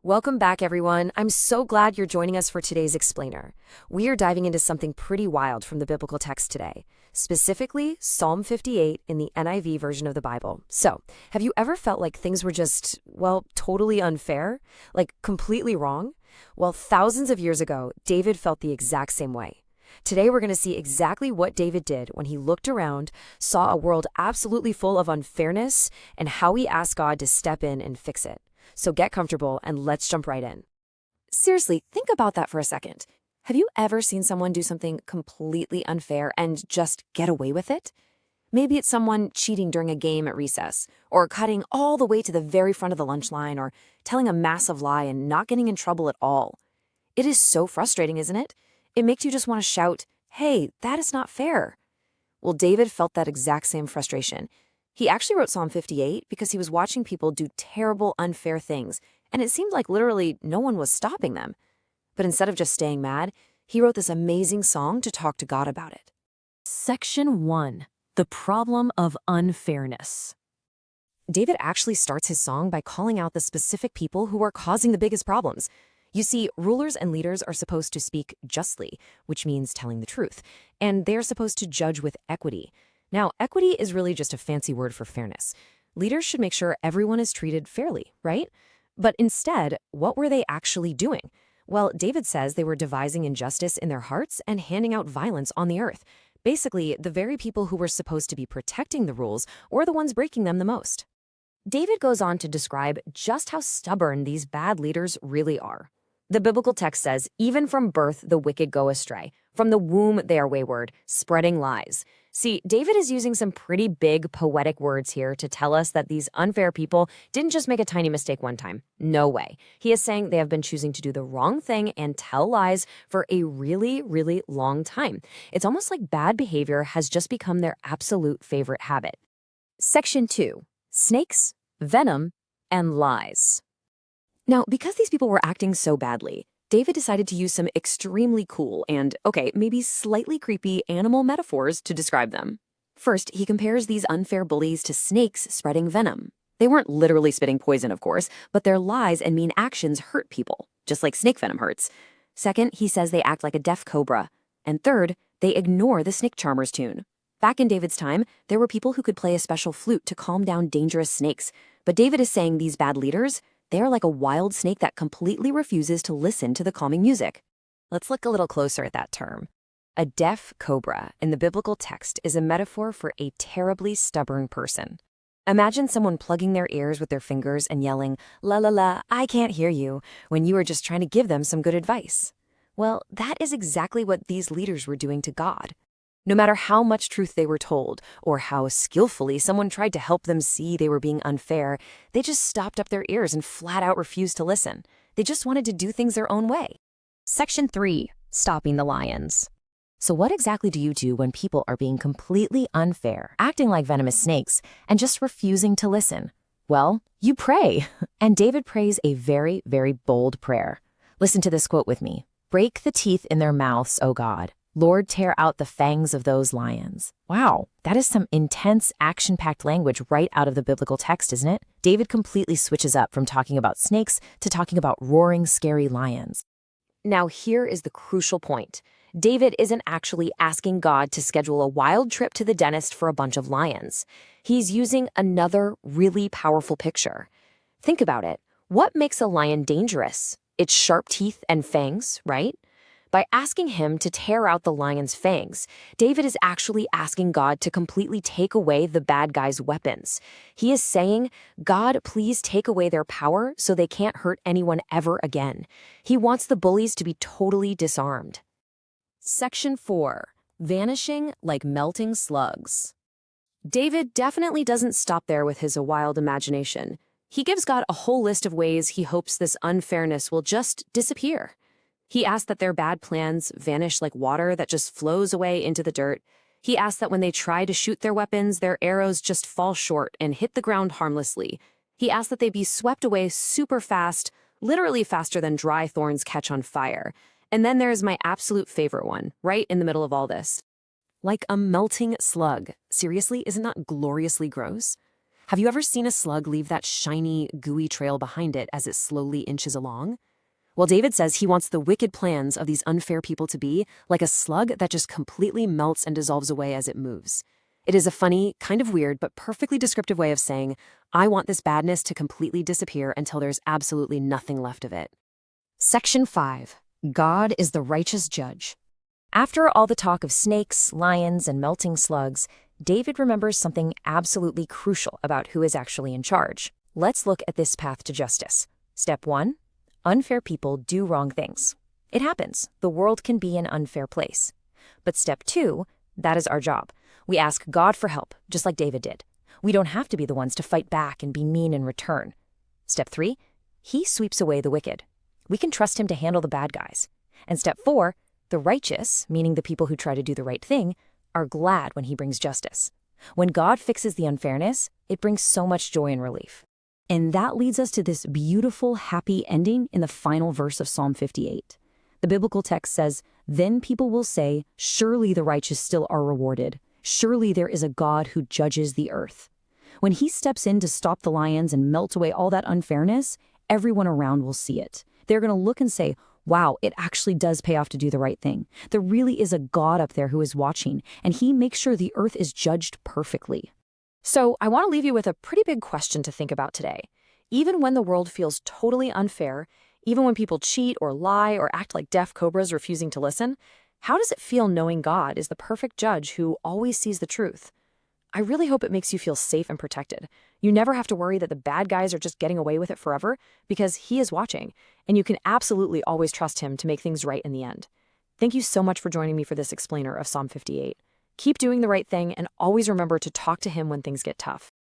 Welcome back, everyone. I'm so glad you're joining us for today's explainer. We are diving into something pretty wild from the biblical text today, specifically Psalm 58 in the NIV version of the Bible. So, have you ever felt like things were just, well, totally unfair? Like completely wrong? Well, thousands of years ago, David felt the exact same way. Today, we're going to see exactly what David did when he looked around, saw a world absolutely full of unfairness, and how he asked God to step in and fix it. So get comfortable and let's jump right in. Seriously, think about that for a second. Have you ever seen someone do something completely unfair and just get away with it? Maybe it's someone cheating during a game at recess, or cutting all the way to the very front of the lunch line, or telling a massive lie and not getting in trouble at all. It is so frustrating, isn't it? It makes you just want to shout, "Hey, that is not fair." Well, David felt that exact same frustration. He actually wrote Psalm 58 because he was watching people do terrible, unfair things, and it seemed like literally no one was stopping them. But instead of just staying mad, he wrote this amazing song to talk to God about it. Section 1. The Problem of Unfairness. David actually starts his song by calling out the specific people who are causing the biggest problems. You see, rulers and leaders are supposed to speak justly, which means telling the truth, and they're supposed to judge with equity. Now, equity is really just a fancy word for fairness. Leaders should make sure everyone is treated fairly, right? But instead, what were they actually doing? Well, David says they were devising injustice in their hearts and handing out violence on the earth. Basically, the very people who were supposed to be protecting the rules were the ones breaking them the most. David goes on to describe just how stubborn these bad leaders really are. The biblical text says, "Even from birth the wicked go astray. From the womb they are wayward, spreading lies." See, David is using some pretty big poetic words here to tell us that these unfair people didn't just make a tiny mistake one time. No way. He is saying they have been choosing to do the wrong thing and tell lies for a really, really long time. It's almost like bad behavior has just become their absolute favorite habit. Section 2. Snakes, Venom, and Lies. Now, because these people were acting so badly, David decided to use some extremely cool and, okay, maybe slightly creepy animal metaphors to describe them. First, he compares these unfair bullies to snakes spreading venom. They weren't literally spitting poison, of course, but their lies and mean actions hurt people, just like snake venom hurts. Second, he says they act like a deaf cobra. And third, they ignore the Snake Charmers tune. Back in David's time, there were people who could play a special flute to calm down dangerous snakes. But David is saying these bad leaders, they are like a wild snake that completely refuses to listen to the calming music. Let's look a little closer at that term. A deaf cobra in the biblical text is a metaphor for a terribly stubborn person. Imagine someone plugging their ears with their fingers and yelling, "La la la, I can't hear you," when you are just trying to give them some good advice. Well, that is exactly what these leaders were doing to God. No matter how much truth they were told, or how skillfully someone tried to help them see they were being unfair, they just stopped up their ears and flat out refused to listen. They just wanted to do things their own way. Section 3. Stopping the lions. So what exactly do you do when people are being completely unfair, acting like venomous snakes, and just refusing to listen? Well, you pray. And David prays a very, very bold prayer. Listen to this quote with me. "Break the teeth in their mouths, O God. Lord, tear out the fangs of those lions." Wow, that is some intense, action-packed language right out of the biblical text, isn't it? David completely switches up from talking about snakes to talking about roaring, scary lions. Now, here is the crucial point. David isn't actually asking God to schedule a wild trip to the dentist for a bunch of lions. He's using another really powerful picture. Think about it. What makes a lion dangerous? Its sharp teeth and fangs, right? By asking him to tear out the lion's fangs, David is actually asking God to completely take away the bad guy's weapons. He is saying, "God, please take away their power so they can't hurt anyone ever again." He wants the bullies to be totally disarmed. Section 4. Vanishing like melting slugs. David definitely doesn't stop there with his wild imagination. He gives God a whole list of ways he hopes this unfairness will just disappear. He asks that their bad plans vanish like water that just flows away into the dirt. He asks that when they try to shoot their weapons, their arrows just fall short and hit the ground harmlessly. He asks that they be swept away super fast, literally faster than dry thorns catch on fire. And then there's my absolute favorite one, right in the middle of all this. Like a melting slug. Seriously, isn't that gloriously gross? Have you ever seen a slug leave that shiny, gooey trail behind it as it slowly inches along? Well, David says he wants the wicked plans of these unfair people to be like a slug that just completely melts and dissolves away as it moves. It is a funny, kind of weird, but perfectly descriptive way of saying, I want this badness to completely disappear until there's absolutely nothing left of it. Section 5. God is the righteous judge. After all the talk of snakes, lions, and melting slugs, David remembers something absolutely crucial about who is actually in charge. Let's look at this path to justice. Step 1. Unfair people do wrong things. It happens. The world can be an unfair place. But step 2, that is our job. We ask God for help, just like David did. We don't have to be the ones to fight back and be mean in return. Step 3, he sweeps away the wicked. We can trust him to handle the bad guys. And step 4, the righteous, meaning the people who try to do the right thing, are glad when he brings justice. When God fixes the unfairness, it brings so much joy and relief. And that leads us to this beautiful, happy ending in the final verse of Psalm 58. The biblical text says, "Then people will say, surely the righteous still are rewarded. Surely there is a God who judges the earth." When he steps in to stop the lions and melt away all that unfairness, everyone around will see it. They're going to look and say, wow, it actually does pay off to do the right thing. There really is a God up there who is watching, and he makes sure the earth is judged perfectly. So I want to leave you with a pretty big question to think about today. Even when the world feels totally unfair, even when people cheat or lie or act like deaf cobras refusing to listen, how does it feel knowing God is the perfect judge who always sees the truth? I really hope it makes you feel safe and protected. You never have to worry that the bad guys are just getting away with it forever, because he is watching, and you can absolutely always trust him to make things right in the end. Thank you so much for joining me for this explainer of Psalm 58. Keep doing the right thing, and always remember to talk to him when things get tough.